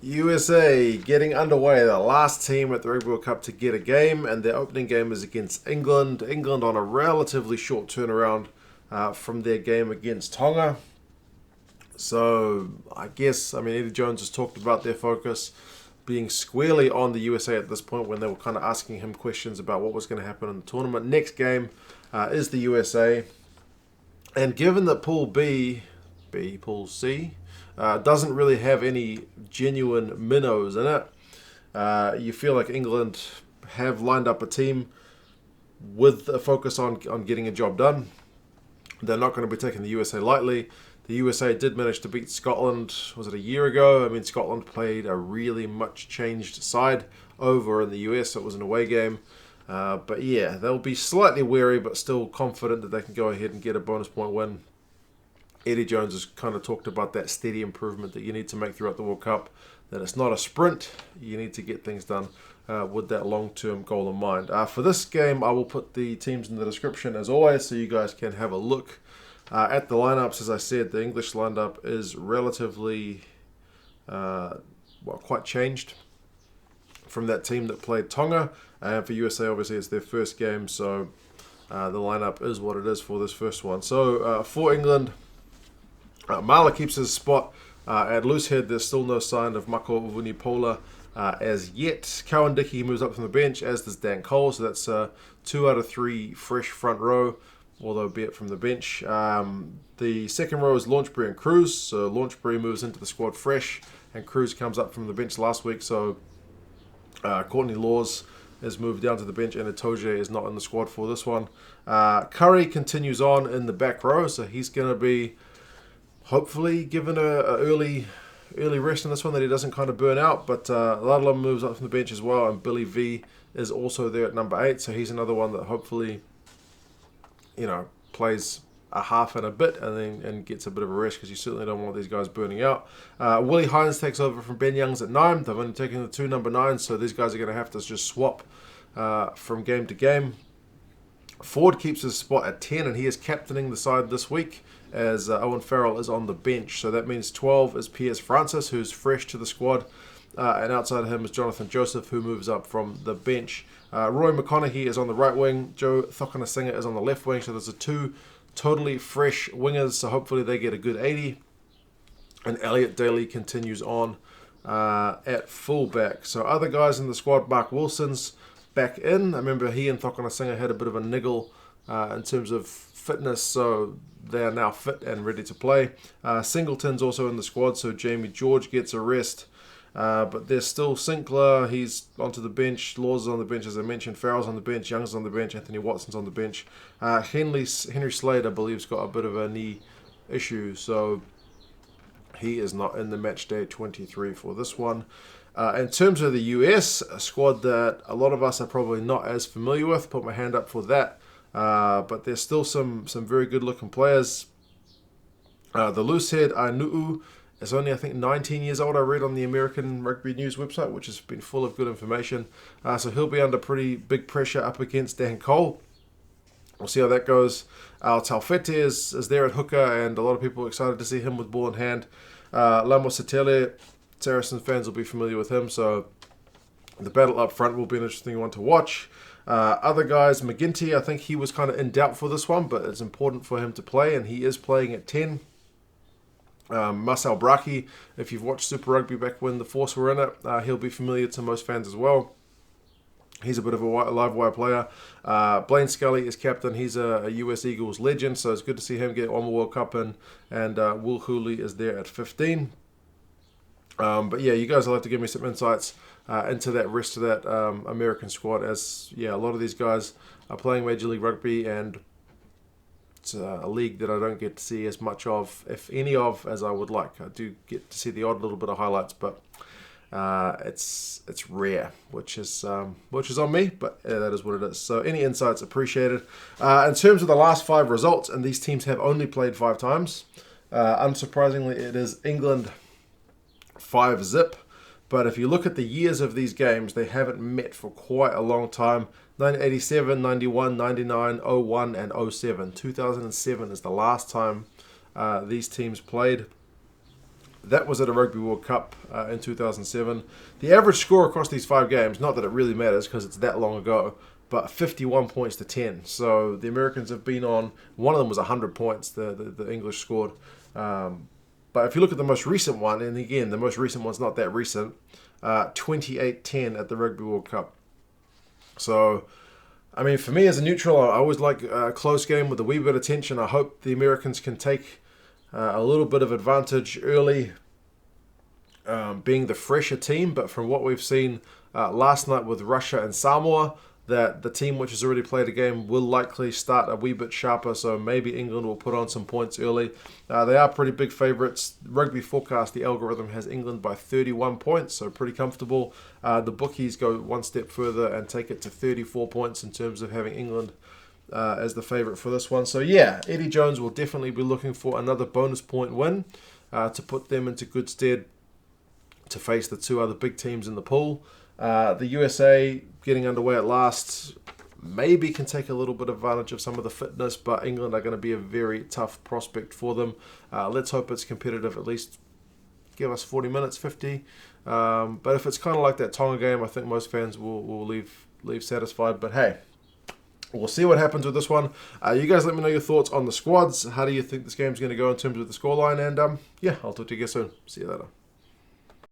USA getting underway, the last team at the Rugby World Cup to get a game, and their opening game is against England. England on a relatively short turnaround from their game against Tonga. So I guess, Eddie Jones has talked about their focus being squarely on the USA at this point when they were kind of asking him questions about what was going to happen in the tournament. Next game is the USA. And given that Pool Pool C, doesn't really have any genuine minnows in it, you feel like England have lined up a team with a focus on getting a job done. They're not going to be taking the USA lightly. The USA did manage to beat Scotland, was it a year ago? Scotland played a really much changed side over in the US, so it was an away game. But yeah, they'll be slightly wary, but still confident that they can go ahead and get a bonus point win. Eddie Jones has kind of talked about that steady improvement that you need to make throughout the World Cup, that it's not a sprint, you need to get things done with that long-term goal in mind. For this game, I will put the teams in the description as always, so you guys can have a look at the lineups. As I said, the English lineup is relatively, quite changed from that team that played Tonga. And for USA, obviously, it's their first game, so the lineup is what it is for this first one. So for England, Marler keeps his spot at loosehead. There's still no sign of Mako Vunipola as yet. Cowan-Dickie moves up from the bench, as does Dan Cole, so that's 2 out of 3 fresh front row, although be it from the bench. The second row is Launchbury and Kruis, so Launchbury moves into the squad fresh, and Kruis comes up from the bench last week, so Courtney Laws has moved down to the bench, and Itoje is not in the squad for this one. Curry continues on in the back row, so he's going to be hopefully given a early rest in this one that he doesn't kind of burn out, but Ludlam moves up from the bench as well, and Billy V is also there at number 8, so he's another one that hopefully plays a half and a bit and gets a bit of a rest, because you certainly don't want these guys burning out. Willi Heinz takes over from Ben Youngs at 9. They've only taken the 2 number 9s, so these guys are going to have to just swap from game to game. Ford keeps his spot at 10, and he is captaining the side this week, as Owen Farrell is on the bench. So that means 12 is Piers Francis, who's fresh to the squad, and outside of him is Jonathan Joseph, who moves up from the bench. Roy McConnochie is on the right wing. Joe Cokanasiga is on the left wing. So there's 2 totally fresh wingers, so hopefully they get a good 80. And Elliot Daly continues on at fullback. So other guys in the squad, Mark Wilson's back in. I remember he and Cokanasiga had a bit of a niggle in terms of fitness, so they are now fit and ready to play. Singleton's also in the squad, so Jamie George gets a rest. But there's still Sinckler, he's onto the bench. Laws is on the bench, as I mentioned. Farrell's on the bench. Young's on the bench. Anthony Watson's on the bench. Henry Slade, I believe, has got a bit of a knee issue, so he is not in the match day 23 for this one. In terms of the US, a squad that a lot of us are probably not as familiar with, put my hand up for that. But there's still some very good looking players. The loosehead, Ainu'u, is only, I think, 19 years old, I read on the American Rugby News website, which has been full of good information. So he'll be under pretty big pressure up against Dan Cole. We'll see how that goes. Taufete'e is there at hooker, and a lot of people are excited to see him with ball in hand. Lamositele, Saracens fans will be familiar with him, so the battle up front will be an interesting one to watch. Other guys, McGinty, I think he was kind of in doubt for this one, but it's important for him to play, and he is playing at 10. Marcel Braki, if you've watched Super Rugby back when the Force were in it, he'll be familiar to most fans as well. He's a bit of a live wire player. Blaine Scully is captain. He's a US Eagles legend, so it's good to see him get on the World Cup in. And Will Hooley is there at 15. But yeah, you guys will have to give me some insights into that rest of that American squad, as a lot of these guys are playing Major League Rugby, and it's a league that I don't get to see as much of, if any of, as I would like. I do get to see the odd little bit of highlights, but it's rare, which is on me, but that is what it is. So any insights appreciated. In terms of the last 5 results, and these teams have only played 5 times, unsurprisingly it is England 5-0, but if you look at the years of these games, they haven't met for quite a long time. 1987, 91, 99, 01 and 07. 2007 is the last time these teams played. That was at a Rugby World Cup in 2007. The average score across these 5 games, not that it really matters because it's that long ago, but 51 points to 10. So the Americans have been on, one of them was 100 points, the English scored. But if you look at the most recent one, and again, the most recent one's not that recent, 28-10 at the Rugby World Cup. So, I mean, for me as a neutral, I always like a close game with a wee bit of tension. I hope the Americans can take a little bit of advantage early, being the fresher team. But from what we've seen last night with Russia and Samoa, that the team which has already played a game will likely start a wee bit sharper, so maybe England will put on some points early. They are pretty big favourites. Rugby Forecast, the algorithm, has England by 31 points, so pretty comfortable. The bookies go one step further and take it to 34 points in terms of having England as the favourite for this one. So yeah, Eddie Jones will definitely be looking for another bonus point win to put them into good stead to face the 2 other big teams in the pool. The USA getting underway at last maybe can take a little bit of advantage of some of the fitness, but England are going to be a very tough prospect for them. Let's hope it's competitive, at least give us 40 minutes, 50. But if it's kind of like that Tonga game, I think most fans will leave satisfied. But hey, we'll see what happens with this one. You guys let me know your thoughts on the squads. How do you think this game's going to go in terms of the scoreline? And yeah, I'll talk to you guys soon. See you later.